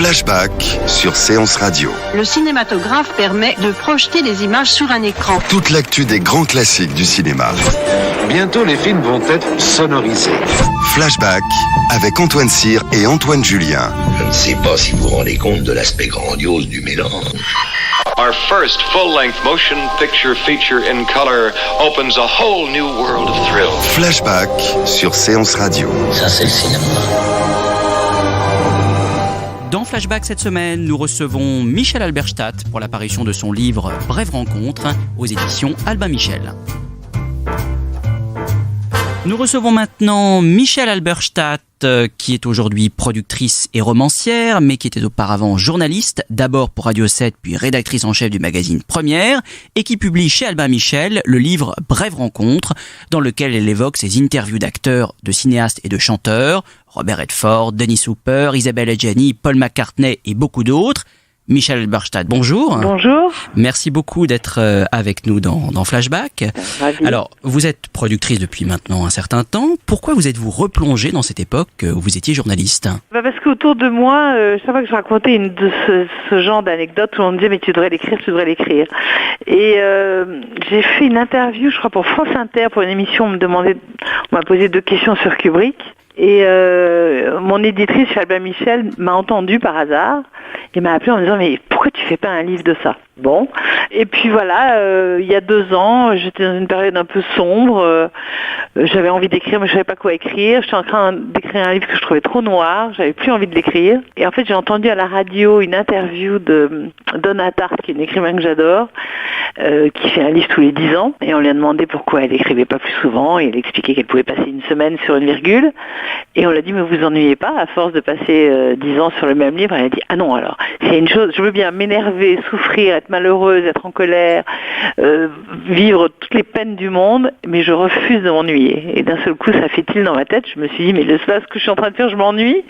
Flashback sur Séance Radio. Le cinématographe permet de projeter les images sur un écran. Toute l'actu des grands classiques du cinéma. Bientôt, les films vont être sonorisés. Flashback avec Antoine Cyr et Antoine Julien. Je ne sais pas si vous vous rendez compte de l'aspect grandiose du mélange. Our first full-length motion picture feature in color opens a whole new world of thrill. Flashback sur Séance Radio. Ça, c'est le cinéma. Dans Flashback cette semaine, nous recevons Michel Halberstadt pour l'apparition de son livre Brève rencontre aux éditions Albin Michel. Nous recevons maintenant Michel Halberstadt, qui est aujourd'hui productrice et romancière, mais qui était auparavant journaliste, d'abord pour Radio 7, puis rédactrice en chef du magazine Première, et qui publie chez Albin Michel le livre Brève rencontre, dans lequel elle évoque ses interviews d'acteurs, de cinéastes et de chanteurs, Robert Redford, Dennis Hooper, Isabelle Adjani, Paul McCartney et beaucoup d'autres. Michel Halberstadt, bonjour. Bonjour. Merci beaucoup d'être avec nous dans Flashback. Ravi. Alors, vous êtes productrice depuis maintenant un certain temps. Pourquoi vous êtes-vous replongée dans cette époque où vous étiez journaliste ? Parce qu'autour de moi, chaque fois que je racontais une de ce genre d'anecdote, tout le monde me disait « mais tu devrais l'écrire ». Et j'ai fait une interview, je crois, pour France Inter, pour une émission, on m'a posé 2 questions sur Kubrick. Et mon éditrice chez Albin Michel m'a entendu par hasard et m'a appelé en me disant « mais pourquoi tu fais pas un livre de ça ?» Bon, et puis voilà, il y a 2 ans, j'étais dans une période un peu sombre, j'avais envie d'écrire mais je savais pas quoi écrire, j'étais en train d'écrire un livre que je trouvais trop noir, j'avais plus envie de l'écrire, et en fait j'ai entendu à la radio une interview de Donna Tartt, qui est une écrivain que j'adore, qui fait un livre tous les 10 ans, et on lui a demandé pourquoi elle écrivait pas plus souvent, et elle expliquait qu'elle pouvait passer une semaine sur une virgule, et on l'a dit mais vous ennuyez pas à force de passer 10 ans sur le même livre? Elle a dit ah non, alors c'est une chose, je veux bien m'énerver, souffrir, être malheureuse, être en colère, vivre toutes les peines du monde, mais je refuse de m'ennuyer. Et d'un seul coup, ça fait tilt dans ma tête. Je me suis dit, mais ce que je suis en train de faire, je m'ennuie.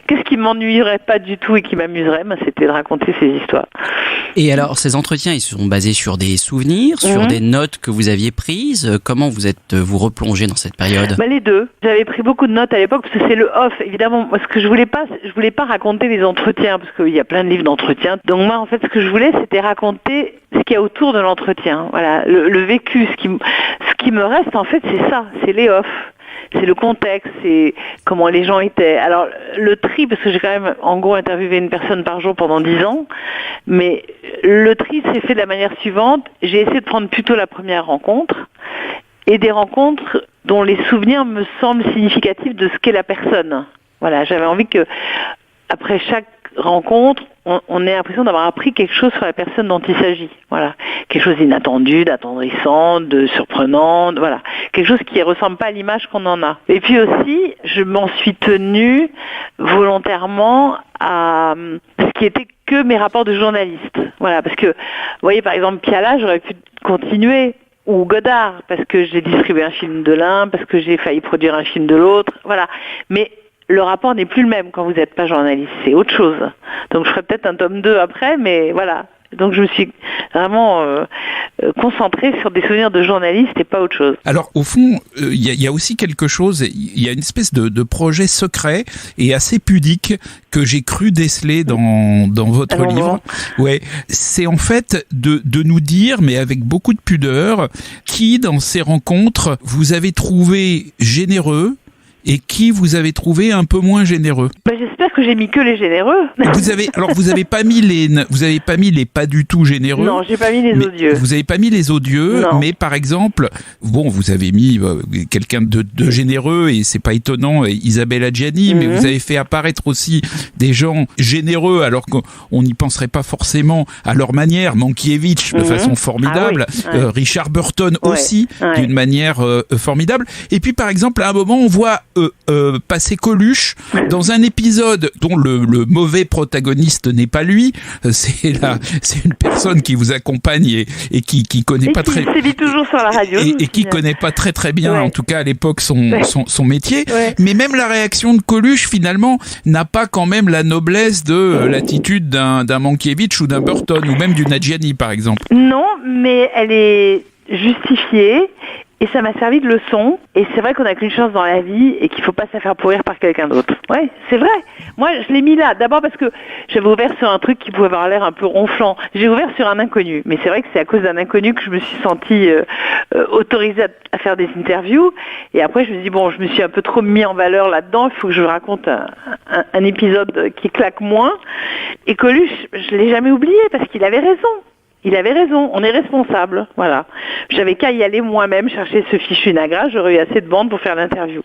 Qu'est-ce qui m'ennuierait pas du tout et qui m'amuserait? C'était de raconter ces histoires. Et alors, ces entretiens, ils sont basés sur des souvenirs, sur des notes que vous aviez prises. Comment vous êtes-vous replongé dans cette période? Les deux. J'avais pris beaucoup de notes à l'époque parce que c'est le off. Évidemment, moi, ce que je voulais pas raconter les entretiens parce qu'il y a plein de livres d'entretiens. Donc moi, en fait, ce que je voulais, c'était raconter ce qu'il y a autour de l'entretien. Voilà, le vécu. Ce qui me reste, en fait, c'est ça. C'est les off. C'est le contexte, c'est comment les gens étaient. Alors, le tri, parce que j'ai quand même, en gros, interviewé une personne par jour pendant 10 ans, mais le tri s'est fait de la manière suivante. J'ai essayé de prendre plutôt la première rencontre, et des rencontres dont les souvenirs me semblent significatifs de ce qu'est la personne. Voilà, j'avais envie que, après chaque rencontre, on ait l'impression d'avoir appris quelque chose sur la personne dont il s'agit. Voilà, quelque chose d'inattendu, d'attendrissant, de surprenant, voilà, quelque chose qui ne ressemble pas à l'image qu'on en a. Et puis aussi, je m'en suis tenue volontairement à ce qui était que mes rapports de journaliste. Voilà, parce que, vous voyez, par exemple, Piala, j'aurais pu continuer, ou Godard, parce que j'ai distribué un film de l'un, parce que j'ai failli produire un film de l'autre, voilà. Mais le rapport n'est plus le même quand vous n'êtes pas journaliste, c'est autre chose. Donc je ferai peut-être un tome 2 après, mais voilà. Donc je me suis vraiment concentrée sur des souvenirs de journaliste et pas autre chose. Alors au fond, il y a aussi quelque chose, il y a une espèce de projet secret et assez pudique que j'ai cru déceler dans votre livre. Ouais, c'est en fait de nous dire, mais avec beaucoup de pudeur, qui dans ces rencontres vous avez trouvé généreux, et qui vous avez trouvé un peu moins généreux? J'espère que j'ai mis que les généreux. Vous avez pas mis les pas du tout généreux. Non, j'ai pas mis les odieux. Vous avez pas mis les odieux, non. Mais par exemple, vous avez mis quelqu'un de généreux et c'est pas étonnant, Isabelle Adjani, mais vous avez fait apparaître aussi des gens généreux alors qu'on n'y penserait pas forcément à leur manière. Mankiewicz de façon formidable, Richard Burton aussi d'une manière formidable. Et puis par exemple, à un moment, on voit passer Coluche dans un épisode dont le mauvais protagoniste n'est pas lui, c'est une personne qui vous accompagne et qui connaît pas très sévit toujours sur la radio et qui connaît pas très bien en tout cas à l'époque son métier, mais même la réaction de Coluche finalement n'a pas quand même la noblesse de l'attitude d'un Mankiewicz ou d'un Burton ou même d'une Adjani par exemple. Non, mais elle est justifiée. Et ça m'a servi de leçon. Et c'est vrai qu'on n'a qu'une chance dans la vie et qu'il faut pas se faire pourrir par quelqu'un d'autre. Ouais, c'est vrai. Moi, je l'ai mis là. D'abord parce que j'avais ouvert sur un truc qui pouvait avoir l'air un peu ronflant. J'ai ouvert sur un inconnu. Mais c'est vrai que c'est à cause d'un inconnu que je me suis sentie autorisée à faire des interviews. Et après, je me dis, bon, je me suis un peu trop mis en valeur là-dedans. Il faut que je raconte un épisode qui claque moins. Et Coluche, je l'ai jamais oublié parce qu'il avait raison. Il avait raison, on est responsable, voilà. J'avais qu'à y aller moi-même chercher ce fichu Nagra, j'aurais eu assez de bandes pour faire l'interview.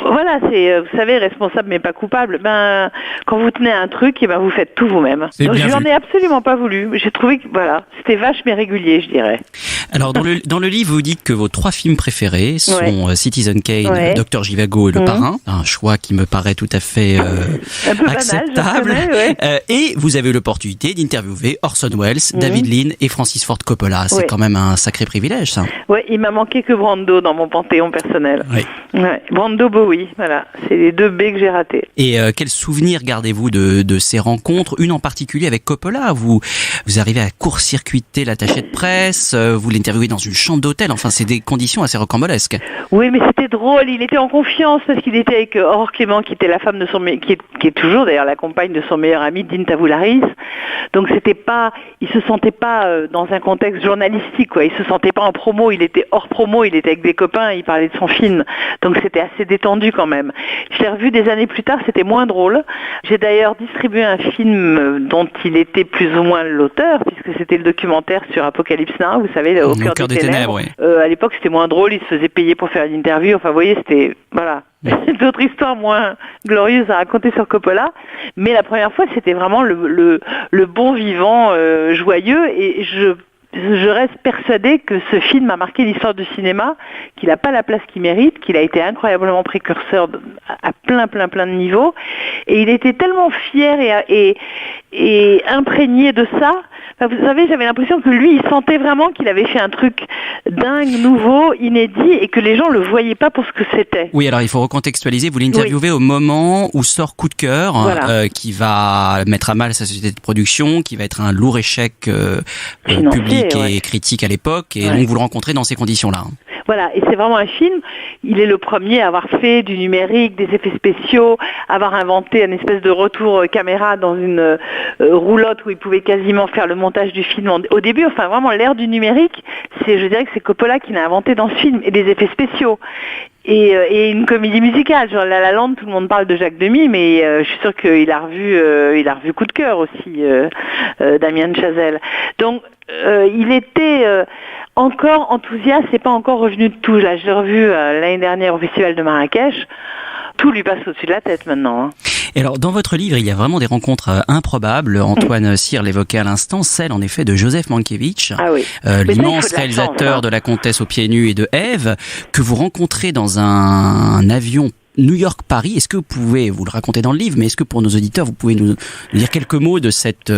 Voilà, c'est, vous savez, responsable mais pas coupable. Ben, quand vous tenez un truc, et ben vous faites tout vous-même. Donc je n'en ai absolument pas voulu. J'ai trouvé que voilà, c'était vache mais régulier, je dirais. Alors dans le livre, vous dites que vos 3 films préférés sont Citizen Kane, Dr Zhivago et Le Parrain. Un choix qui me paraît tout à fait un peu acceptable. Banal, et vous avez eu l'opportunité d'interviewer Orson Welles, David Lean et Francis Ford Coppola. C'est quand même un sacré privilège, ça. Ouais, il m'a manqué que Brando dans mon panthéon personnel. Ouais, Brando, Bowie, voilà. C'est les 2 B que j'ai ratés. Et quel souvenir gardez-vous de ces rencontres? Une en particulier avec Coppola. Vous arrivez à court-circuiter l'attaché de presse, vous l'interviewez dans une chambre d'hôtel. Enfin, c'est des conditions assez rocambolesques. Oui, mais c'était drôle. Il était en confiance parce qu'il était avec Aurore Clément, qui était la femme de son qui est toujours d'ailleurs la compagne de son meilleur ami, Dean Tavoularis. Donc c'était pas, il se sentait pas dans un contexte journalistique, quoi. Il se sentait pas en promo, il était hors promo, il était avec des copains, il parlait de son film. Donc c'était assez détendu quand même. Je l'ai revu des années plus tard, c'était moins drôle. J'ai d'ailleurs distribué un film dont il était plus ou moins l'auteur, puisque c'était le documentaire sur Apocalypse Now, vous savez, au cœur des ténèbres. À l'époque, c'était moins drôle, il se faisait payer pour faire une interview. Enfin, vous voyez, c'était, voilà. D'autres histoires moins glorieuses à raconter sur Coppola, mais la première fois c'était vraiment le bon vivant joyeux, et je reste persuadée que ce film a marqué l'histoire du cinéma, qu'il n'a pas la place qu'il mérite, qu'il a été incroyablement précurseur à plein de niveaux, et il était tellement fier et imprégné de ça. Enfin, vous savez, j'avais l'impression que lui, il sentait vraiment qu'il avait fait un truc dingue, nouveau, inédit, et que les gens le voyaient pas pour ce que c'était. Oui, alors il faut recontextualiser. Vous l'interviewez au moment où sort Coup de cœur, qui va mettre à mal sa société de production, qui va être un lourd échec public et critique à l'époque, et donc vous le rencontrez dans ces conditions-là. Voilà, et c'est vraiment un film, il est le premier à avoir fait du numérique, des effets spéciaux, avoir inventé une espèce de retour caméra dans une roulotte où il pouvait quasiment faire le montage du film au début. Enfin, vraiment, l'ère du numérique, je dirais que c'est Coppola qui l'a inventé dans ce film, et des effets spéciaux. Et une comédie musicale, genre La La Land, tout le monde parle de Jacques Demy, mais je suis sûre qu'il a revu Coup de cœur aussi, Damien Chazelle. Donc il était encore enthousiaste, c'est pas encore revenu de tout. Là, je l'ai revu l'année dernière au Festival de Marrakech. Tout lui passe au-dessus de la tête maintenant. Hein. Et alors, dans votre livre, il y a vraiment des rencontres improbables. Antoine Cyr l'évoquait à l'instant, celle en effet de Joseph Mankiewicz, l'immense réalisateur de La Comtesse aux pieds nus et de Ève, que vous rencontrez dans un avion New York-Paris. Est-ce que vous le racontez dans le livre, mais est-ce que pour nos auditeurs, vous pouvez nous dire quelques mots de cette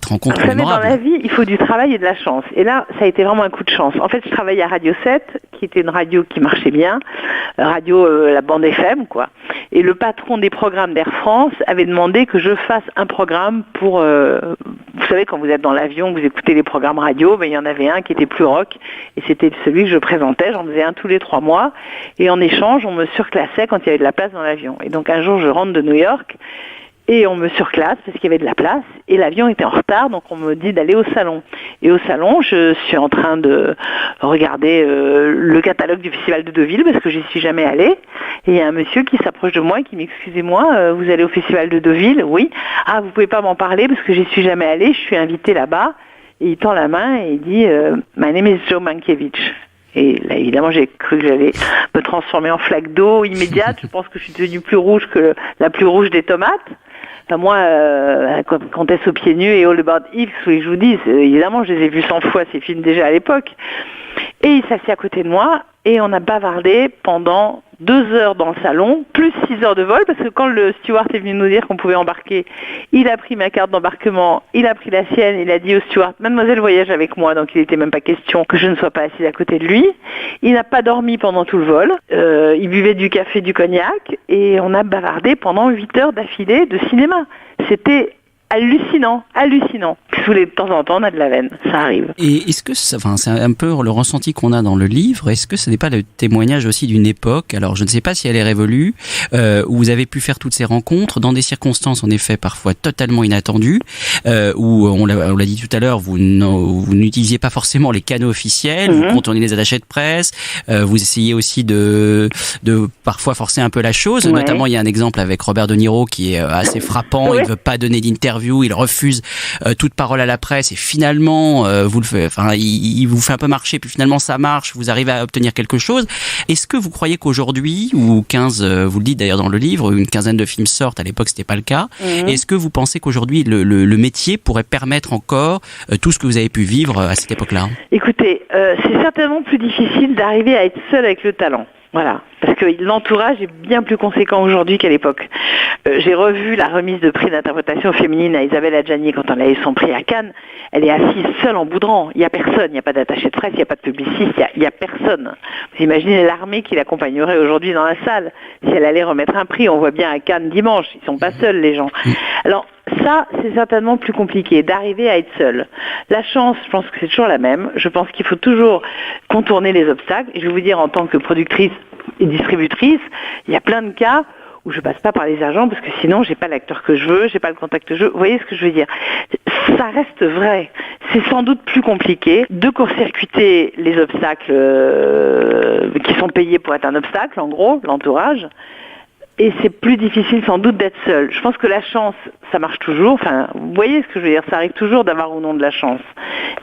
rencontre mémorable? Dans la vie, il faut du travail et de la chance. Et là, ça a été vraiment un coup de chance. En fait, je travaillais à Radio 7, qui était une radio qui marchait bien, la bande FM, quoi. Et le patron des programmes d'Air France avait demandé que je fasse un programme pour... vous savez, quand vous êtes dans l'avion, vous écoutez les programmes radio, il y en avait un qui était plus rock, et c'était celui que je présentais. J'en faisais un tous les 3 mois. Et en échange, on me surclassait quand il y avait de la place dans l'avion. Et donc un jour, je rentre de New York et on me surclasse parce qu'il y avait de la place et l'avion était en retard, donc on me dit d'aller au salon. Et au salon, je suis en train de regarder le catalogue du Festival de Deauville parce que j'y suis jamais allée. Et il y a un monsieur qui s'approche de moi et qui me dit « Excusez-moi, vous allez au Festival de Deauville ?» « Oui. »« Ah, vous pouvez pas m'en parler parce que j'y suis jamais allée, je suis invité là-bas. » Et il tend la main et il dit « My name is Joe Mankiewicz. » Et là, évidemment, j'ai cru que j'allais me transformer en flaque d'eau immédiate. Je pense que je suis devenue plus rouge que la plus rouge des tomates. Enfin, moi, Comtesse aux pieds nus et All About Eve, je vous dis, évidemment, je les ai vus 100 fois, ces films déjà à l'époque. Et il s'assied à côté de moi et on a bavardé pendant 2 heures dans le salon, plus 6 heures de vol, parce que quand le steward est venu nous dire qu'on pouvait embarquer, il a pris ma carte d'embarquement, il a pris la sienne, il a dit au steward « Mademoiselle voyage avec moi », donc il n'était même pas question que je ne sois pas assise à côté de lui. Il n'a pas dormi pendant tout le vol, il buvait du café, du cognac, et on a bavardé pendant 8 heures d'affilée de cinéma. C'était hallucinant. de temps en temps, on a de la veine. Ça arrive. Et est-ce que, c'est un peu le ressenti qu'on a dans le livre, est-ce que ce n'est pas le témoignage aussi d'une époque, alors je ne sais pas si elle est révolue, où vous avez pu faire toutes ces rencontres dans des circonstances en effet parfois totalement inattendues, où on l'a dit tout à l'heure, vous n'utilisiez pas forcément les canaux officiels, vous contourniez les attachés de presse, vous essayez aussi de parfois forcer un peu la chose, notamment il y a un exemple avec Robert De Niro qui est assez frappant, il ne veut pas donner d'interview, il refuse toute parole à la presse et finalement il vous fait un peu marcher puis finalement ça marche, vous arrivez à obtenir quelque chose. Est-ce que vous croyez qu'aujourd'hui, ou 15, vous le dites d'ailleurs dans le livre, une quinzaine de films sortent, à l'époque c'était pas le cas, est-ce que vous pensez qu'aujourd'hui le métier pourrait permettre encore tout ce que vous avez pu vivre à cette époque-là? Écoutez, c'est certainement plus difficile d'arriver à être seul avec le talent. Voilà, parce que l'entourage est bien plus conséquent aujourd'hui qu'à l'époque. J'ai revu la remise de prix d'interprétation féminine à Isabelle Adjani quand elle a eu son prix à Cannes. Elle est assise seule en bout de rang. Il n'y a personne, il n'y a pas d'attaché de presse, il n'y a pas de publiciste, il n'y a personne. Vous imaginez l'armée qui l'accompagnerait aujourd'hui dans la salle si elle allait remettre un prix. On voit bien à Cannes dimanche, ils sont pas seuls les gens. Alors ça, c'est certainement plus compliqué, d'arriver à être seul. La chance, je pense que c'est toujours la même. Je pense qu'il faut toujours contourner les obstacles. Et je vais vous dire, en tant que productrice et distributrice, il y a plein de cas où je passe pas par les agents parce que sinon j'ai pas l'acteur que je veux, j'ai pas le contact que je veux. Vous voyez ce que je veux dire? Ça reste vrai. C'est sans doute plus compliqué de court-circuiter les obstacles qui sont payés pour être un obstacle, en gros, l'entourage. Et c'est plus difficile sans doute d'être seul. Je pense que la chance, ça marche toujours. Enfin, vous voyez ce que je veux dire, ça arrive toujours d'avoir ou non de la chance.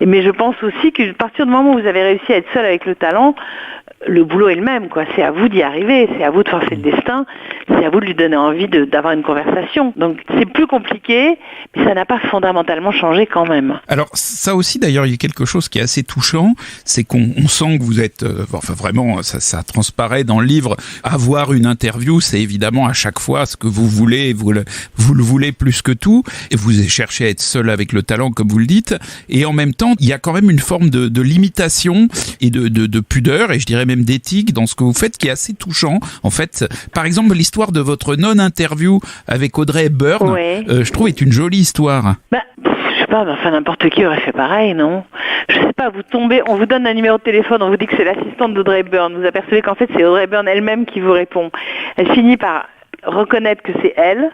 Mais je pense aussi qu'à partir du moment où vous avez réussi à être seul avec le talent, le boulot est le même, quoi. C'est à vous d'y arriver, c'est à vous de forcer le destin, c'est à vous de lui donner envie d'avoir une conversation. Donc c'est plus compliqué, mais ça n'a pas fondamentalement changé quand même. Alors ça aussi d'ailleurs, il y a quelque chose qui est assez touchant, c'est qu'on sent que vous êtes, vraiment, ça transparaît dans le livre. Avoir une interview, c'est évidemment à chaque fois ce que vous voulez, vous le voulez plus que tout, et vous cherchez à être seul avec le talent, comme vous le dites, et en même temps, il y a quand même une forme de limitation et de pudeur, et je dirais même d'éthique dans ce que vous faites qui est assez touchant. En fait, par exemple, l'histoire de votre non-interview avec Audrey Hepburn, je trouve est une jolie histoire. Je sais pas, enfin n'importe qui aurait fait pareil, non? Je sais pas, vous tombez, on vous donne un numéro de téléphone, on vous dit que c'est l'assistante d'Audrey Hepburn, vous apercevez qu'en fait c'est Audrey Hepburn elle-même qui vous répond. Elle finit par reconnaître que c'est elle,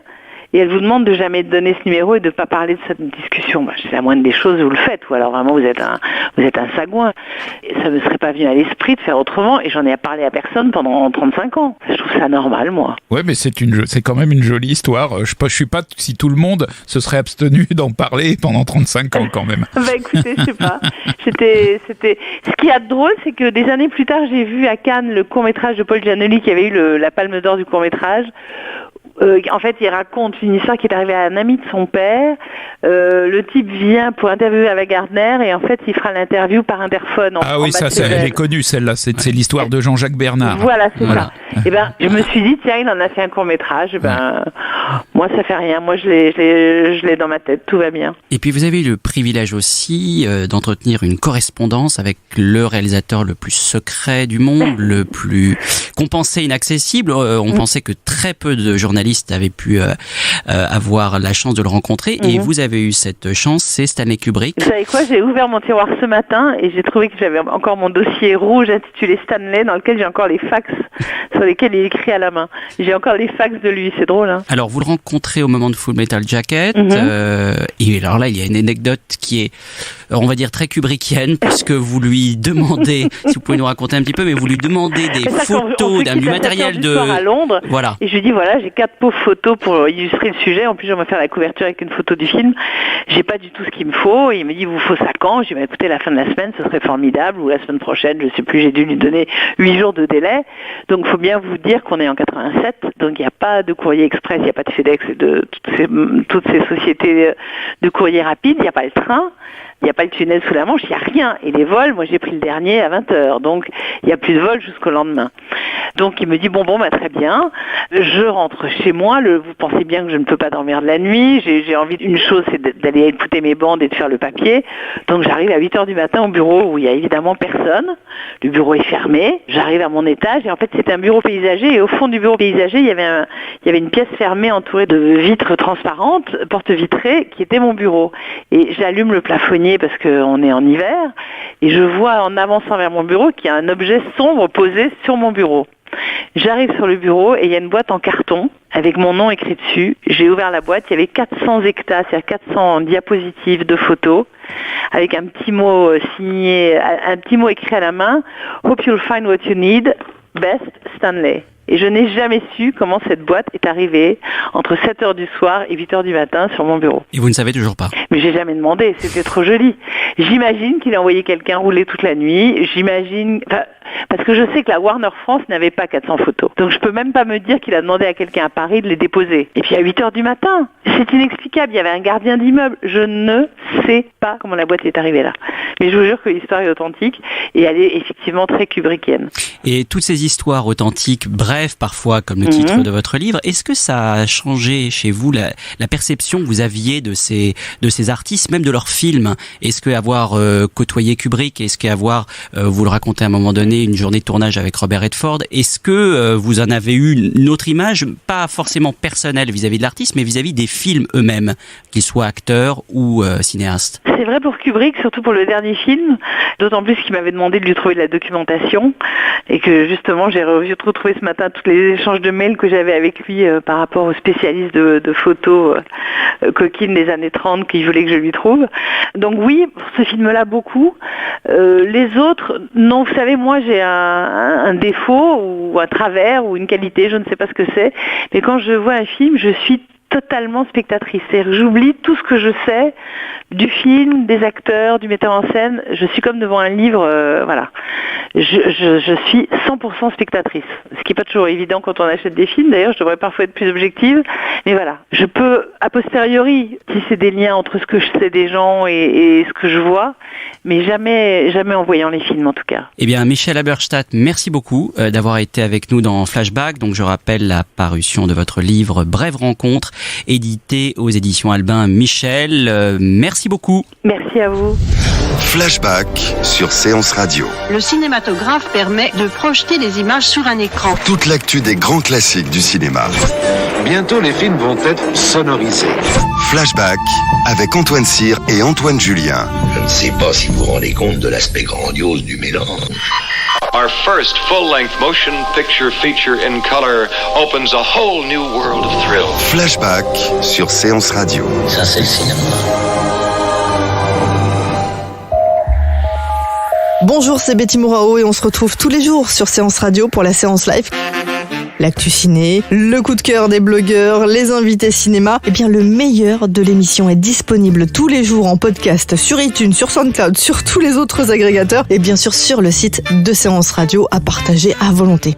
et elle vous demande de jamais donner ce numéro et de pas parler de cette discussion. C'est la moindre des choses, vous le faites, ou alors vraiment vous êtes un sagouin. Et ça me serait pas venu à l'esprit de faire autrement, et j'en ai parlé à personne pendant 35 ans. Je trouve ça normal, moi. Ouais, mais c'est quand même une jolie histoire. Je suis pas si tout le monde se serait abstenu d'en parler pendant 35 ans quand même. Écoutez, je sais pas. C'était. Ce qu'il y a de drôle, c'est que des années plus tard, j'ai vu à Cannes le court-métrage de Paul Giannoli qui avait eu la Palme d'Or du court-métrage. En fait, il raconte une histoire qui est arrivée à un ami de son père. Le type vient pour interviewer avec Gardner et en fait, il fera l'interview par interphone. Elle est connue, celle-là. C'est l'histoire de Jean-Jacques Bernard. Voilà, c'est ça. Et je me suis dit, tiens, il en a fait un court-métrage. Moi, ça fait rien. Moi, je l'ai dans ma tête. Tout va bien. Et puis, vous avez eu le privilège aussi d'entretenir une correspondance avec le réalisateur le plus secret du monde, le plus qu'on pensait inaccessible. On pensait que très peu de journalistes avaient pu avoir la chance de le rencontrer. Et vous avez eu cette chance, c'est Stanley Kubrick. Vous savez quoi, j'ai ouvert mon tiroir ce matin et j'ai trouvé que j'avais encore mon dossier rouge intitulé Stanley, dans lequel j'ai encore les fax sur lesquels il écrit à la main. J'ai encore les fax de lui, c'est drôle. Hein. Alors vous le rencontrez au moment de Full Metal Jacket, et alors là il y a une anecdote qui est, on va dire, très kubrickienne, puisque vous lui demandez, si vous pouvez nous raconter un petit peu, mais vous lui demandez des photos du matériel de... à Londres, voilà. Et je lui dis, voilà, j'ai 4 pauvres photos pour illustrer le sujet, en plus je vais me faire la couverture avec une photo du film, j'ai pas du tout ce qu'il me faut, et il me dit, vous faut ça quand? Je lui dis, écoutez, la fin de la semaine, ce serait formidable, ou la semaine prochaine, je sais plus, j'ai dû lui donner 8 jours de délai, donc il faut bien vous dire qu'on est en 87, donc il n'y a pas de courrier express, il n'y a pas de FedEx et de toutes ces sociétés de courrier rapide, il n'y a pas le train, il n'y a pas le tunnel sous la Manche, il n'y a rien. Et les vols, moi j'ai pris le dernier à 20h, donc il n'y a plus de vol jusqu'au lendemain. Donc il me dit, très bien, je rentre chez moi, vous pensez bien que je ne peux pas dormir de la nuit, j'ai envie d'une chose, c'est d'aller écouter mes bandes et de faire le papier. Donc j'arrive à 8h du matin au bureau où il n'y a évidemment personne, le bureau est fermé, j'arrive à mon étage et en fait c'est un bureau paysager et au fond du bureau paysager il y avait une pièce fermée entourée entourée de vitres transparentes, portes vitrées, qui était mon bureau. Et j'allume le plafonnier parce qu'on est en hiver, et je vois en avançant vers mon bureau qu'il y a un objet sombre posé sur mon bureau. J'arrive sur le bureau et il y a une boîte en carton avec mon nom écrit dessus. J'ai ouvert la boîte, il y avait 400 hectares, c'est-à-dire 400 diapositives de photos avec un petit mot signé, un petit mot écrit à la main. Hope you'll find what you need. Best, Stanley. Et je n'ai jamais su comment cette boîte est arrivée entre 7h du soir et 8h du matin sur mon bureau. Et vous ne savez toujours pas? Mais j'ai jamais demandé, c'était trop joli. J'imagine qu'il a envoyé quelqu'un rouler toute la nuit, parce que je sais que la Warner France n'avait pas 400 photos. Donc je peux même pas me dire qu'il a demandé à quelqu'un à Paris de les déposer. Et puis à 8h du matin, c'est inexplicable, il y avait un gardien d'immeuble. Je ne sais pas comment la boîte est arrivée là. Mais je vous jure que l'histoire est authentique et elle est effectivement très kubrickienne. Et toutes ces histoires authentiques, brèves parfois, comme le titre de votre livre, est-ce que ça a changé chez vous la perception que vous aviez de ces artistes, même de leurs films? Est-ce que avoir côtoyé Kubrick, est-ce qu'avoir, vous le racontez à un moment donné, une journée de tournage avec Robert Redford, est-ce que vous en avez eu une autre image, pas forcément personnelle vis-à-vis de l'artiste, mais vis-à-vis des films eux-mêmes, qu'ils soient acteurs ou cinéastes? C'est vrai pour Kubrick, surtout pour le dernier film, d'autant plus qu'il m'avait demandé de lui trouver de la documentation et que justement j'ai retrouvé ce matin tous les échanges de mails que j'avais avec lui par rapport aux spécialistes de photos coquines des années 30 qu'il voulait que je lui trouve. Donc oui, pour ce film-là, beaucoup. Les autres, non, vous savez, moi j'ai un défaut ou un travers ou une qualité, je ne sais pas ce que c'est, mais quand je vois un film, je suis totalement spectatrice. C'est-à-dire que j'oublie tout ce que je sais du film, des acteurs, du metteur en scène. Je suis comme devant un livre, voilà. Je suis 100% spectatrice. Ce qui n'est pas toujours évident quand on achète des films. D'ailleurs, je devrais parfois être plus objective. Mais voilà. Je peux, a posteriori, tisser des liens entre ce que je sais des gens et ce que je vois. Mais jamais en voyant les films, en tout cas. Eh bien, Michel Halberstadt, merci beaucoup d'avoir été avec nous dans Flashback. Donc, je rappelle la parution de votre livre Brève rencontre, édité aux éditions Albin Michel. Merci beaucoup. Merci à vous. Flashback sur Séance Radio. Le cinématographe permet de projeter des images sur un écran. Toute l'actu des grands classiques du cinéma. Bientôt les films vont être sonorisés. Flashback avec Antoine Cyr et Antoine Julien. Je ne sais pas si vous vous rendez compte de l'aspect grandiose du mélange. Our first full-length motion picture feature in color opens a whole new world of thrill. Flashback sur Séance Radio. Ça, c'est le cinéma. Bonjour, c'est Betty Mourao et on se retrouve tous les jours sur Séance Radio pour la séance live. L'actu ciné, le coup de cœur des blogueurs, les invités cinéma. Eh bien, le meilleur de l'émission est disponible tous les jours en podcast sur iTunes, sur SoundCloud, sur tous les autres agrégateurs et bien sûr sur le site de Séance Radio à partager à volonté.